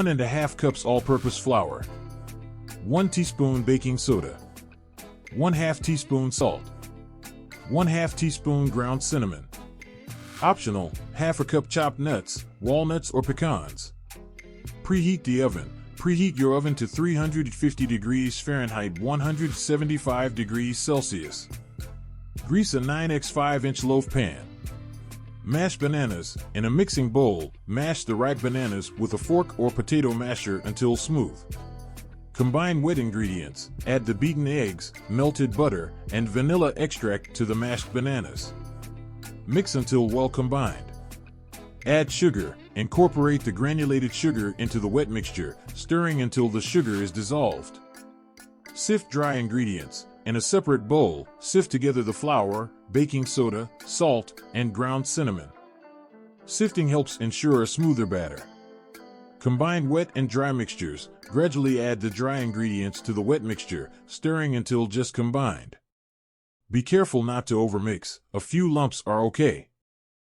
1½ cups all-purpose flour, 1 teaspoon baking soda, 1/2 teaspoon salt, 1/2 teaspoon ground cinnamon. Optional, 1/2 cup chopped nuts, walnuts or pecans. Preheat the oven. Preheat your oven to 350 degrees Fahrenheit 175 degrees Celsius. Grease a 9x 5-inch loaf pan. Mash bananas. In a mixing bowl, mash the ripe bananas with a fork or potato masher until smooth. Combine wet ingredients. Add the beaten eggs, melted butter, and vanilla extract to the mashed bananas. Mix until well combined. Add sugar. Incorporate the granulated sugar into the wet mixture, stirring until the sugar is dissolved. Sift dry ingredients. In a separate bowl, sift together the flour, baking soda, salt, and ground cinnamon. Sifting helps ensure a smoother batter. Combine wet and dry mixtures. Gradually add the dry ingredients to the wet mixture, stirring until just combined. Be careful not to overmix. A few lumps are okay.